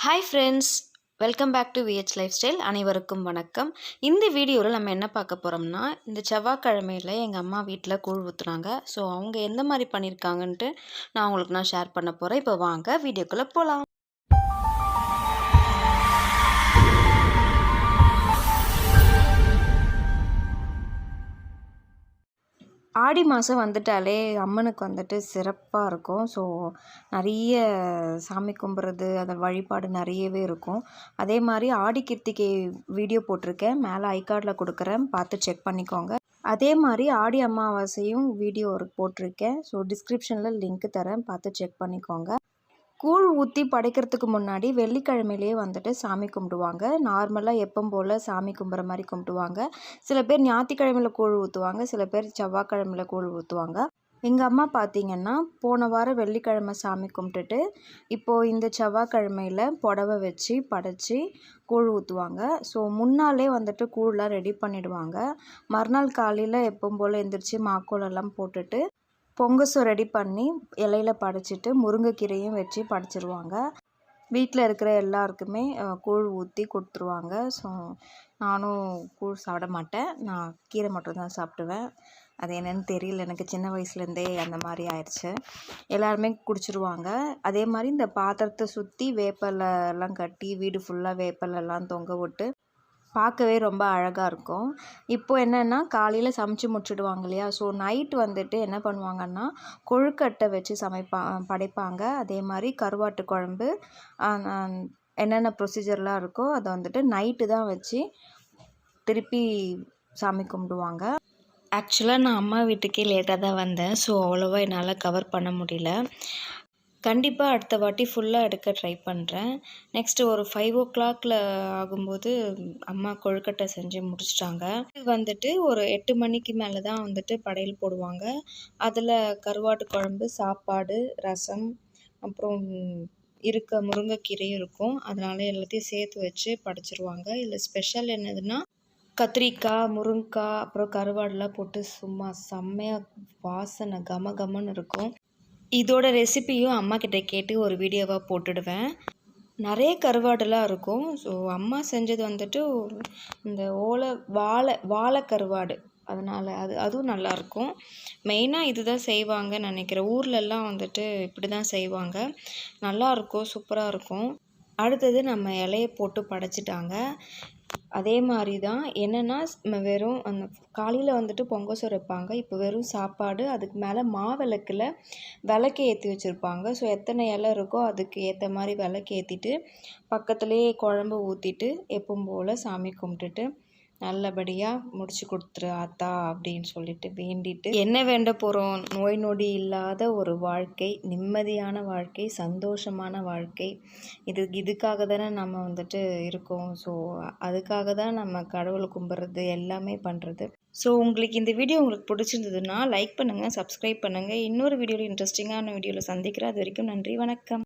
Hi friends, welcome back to VH lifestyle. அனைவருக்கும் வணக்கம். இந்த வீடியோவில் நம்ம என்ன பார்க்க போகிறோம்னா, இந்த செவ்வாய்க்கிழமையில் எங்கள் அம்மா வீட்டில் கூழ் ஊற்றுனாங்க. ஸோ அவங்க எந்த மாதிரி பண்ணியிருக்காங்கன்ட்டு நான் ஷேர் பண்ண போகிறேன். இப்போ வாங்க வீடியோக்குள்ளே போகலாம். ஆடி மாதம் வந்துட்டாலே அம்மனுக்கு வந்துட்டு சிறப்பாக இருக்கும். ஸோ நிறைய சாமி கும்பிட்றது, அந்த வழிபாடு நிறையவே இருக்கும். அதே மாதிரி ஆடி கிருத்திகை வீடியோ போட்டிருக்கேன், மேலே ஐகார்டில் கொடுக்குறேன், பார்த்து செக் பண்ணிக்கோங்க. அதே மாதிரி ஆடி அமாவாசையும் வீடியோ போட்டிருக்கேன். ஸோ டிஸ்கிரிப்ஷனில் லிங்க் தரேன், பார்த்து செக் பண்ணிக்கோங்க. கூழ் ஊற்றி படைக்கிறதுக்கு முன்னாடி வெள்ளிக்கிழமையிலேயே வந்துட்டு சாமி கும்பிடுவாங்க. நார்மலாக எப்பவும் போல் சாமி கும்பிட்ற மாதிரி கும்பிடுவாங்க. சில பேர் ஞாயிற்றுக்கிழமையில் கூழ் ஊற்றுவாங்க, சில பேர் செவ்வாய்க்கிழமையில் கூழ் ஊற்றுவாங்க. எங்கள் அம்மா பார்த்திங்கன்னா போன வாரம் வெள்ளிக்கிழமை சாமி கும்பிட்டுட்டு இப்போது இந்த செவ்வாய்க்கிழமையில் புடவை வச்சு படைச்சி கூழ் ஊற்றுவாங்க. ஸோ முன்னாலே வந்துட்டு கூழ்லாம் ரெடி பண்ணிவிடுவாங்க. மறுநாள் காலையில் எப்பவும் போல் எந்திரிச்சு மாக்கோலெல்லாம் போட்டுட்டு பொங்கசம் ரெடி பண்ணி இலையில படைச்சிட்டு முருங்கைக்கீரையும் வச்சு படைச்சிருவாங்க. வீட்டில் இருக்கிற எல்லாருக்குமே கூழ் ஊற்றி கொடுத்துருவாங்க. ஸோ நானும் கூழ் சாப்பிட மாட்டேன், நான் கீரை மட்டும்தான் சாப்பிடுவேன். அது என்னென்னு தெரியல, எனக்கு சின்ன வயசுலேருந்தே அந்த மாதிரி ஆயிடுச்சு. எல்லாருமே குடிச்சிருவாங்க. அதே மாதிரி இந்த பாத்திரத்தை சுற்றி வேப்பலைலாம் கட்டி வீடு ஃபுல்லாக வேப்பலைலாம் தொங்க விட்டு பார்க்கவே ரொம்ப அழகாக இருக்கும். இப்போது என்னென்னா காலையில் சமைச்சு முடிச்சுடுவாங்க இல்லையா. ஸோ நைட் வந்துட்டு என்ன பண்ணுவாங்கன்னா கொழுக்கட்டை வச்சு படைப்பாங்க. அதே மாதிரி கருவாட்டு குழம்பு, என்னென்ன ப்ரொசீஜர்லாம் இருக்கோ அதை வந்துட்டு நைட்டு தான் வச்சு திருப்பி சாமி கும்பிடுவாங்க. ஆக்சுவலாக நான் அம்மா வீட்டுக்கே லேட்டாக தான் வந்தேன். ஸோ அவ்வளோவா என்னால் கவர் பண்ண முடியல. கண்டிப்பாக அடுத்த வாட்டி ஃபுல்லாக எடுக்க ட்ரை பண்ணுறேன். நெக்ஸ்ட்டு ஒரு 5 o'clock ஆகும்போது அம்மா கொழுக்கட்டை செஞ்சு முடிச்சிட்டாங்க. இது வந்துட்டு ஒரு 8 மணிக்கு மேலே தான் வந்துட்டு படையல் போடுவாங்க. அதில் கருவாட்டு குழம்பு, சாப்பாடு, ரசம், அப்புறம் முருங்கைக்கீரையும் இருக்கும். அதனால் எல்லாத்தையும் சேர்த்து வச்சு படைச்சிருவாங்க. இதில் ஸ்பெஷல் என்னதுன்னா கத்திரிக்காய், முருங்கைக்காய், அப்புறம் கருவாடெலாம் போட்டு சும்மா செம்மையாக வாசனை கமன்னு இருக்கும். இதோட ரெசிபியும் அம்மா கிட்ட கேட்டு ஒரு வீடியோவாக போட்டுடுவேன். நிறைய கருவாடெல்லாம் இருக்கும். ஸோ அம்மா செஞ்சது வந்துட்டு இந்த வாழை கருவாடு, அதனால் அதுவும் நல்லாயிருக்கும். மெயினாக இது தான் செய்வாங்கன்னு நினைக்கிறேன். ஊர்லெல்லாம் வந்துட்டு இப்படி தான் செய்வாங்க. நல்லாயிருக்கும், சூப்பராக இருக்கும். அடுத்தது நம்ம இலையை போட்டு படைச்சிட்டாங்க. அதே மாதிரி தான் என்னென்னா வெறும் அந்த காலையில் வந்துட்டு பொங்கசோறு வைப்பாங்க. இப்போ வெறும் சாப்பாடு, அதுக்கு மேலே மாவிளக்கில் விளக்கு ஏற்றி வச்சுருப்பாங்க. ஸோ எத்தனை இலை இருக்கோ அதுக்கு ஏற்ற மாதிரி விளக்கு ஏற்றிட்டு பக்கத்துலேயே குழம்பு ஊற்றிட்டு எப்பவும் போல் சாமி கும்பிட்டுட்டு நல்லபடியாக முடிச்சு கொடுத்துரு ஆத்தா அப்படின்னு சொல்லிட்டு வேண்டிட்டு என்ன வேண்ட போகிறோம், நோய் நொடி இல்லாத ஒரு வாழ்க்கை, நிம்மதியான வாழ்க்கை, சந்தோஷமான வாழ்க்கை. இதுக்காக தானே நம்ம வந்துட்டு இருக்கோம். ஸோ அதுக்காக தான் நம்ம கடவுளை கும்பிட்றது எல்லாமே பண்ணுறது. ஸோ உங்களுக்கு இந்த வீடியோ உங்களுக்கு பிடிச்சிருந்ததுன்னா லைக் பண்ணுங்கள், சப்ஸ்கிரைப் பண்ணுங்கள். இன்னொரு வீடியோவில் இன்ட்ரெஸ்டிங்கான வீடியோவில் சந்திக்கிறேன். அது வரைக்கும் நன்றி, வணக்கம்.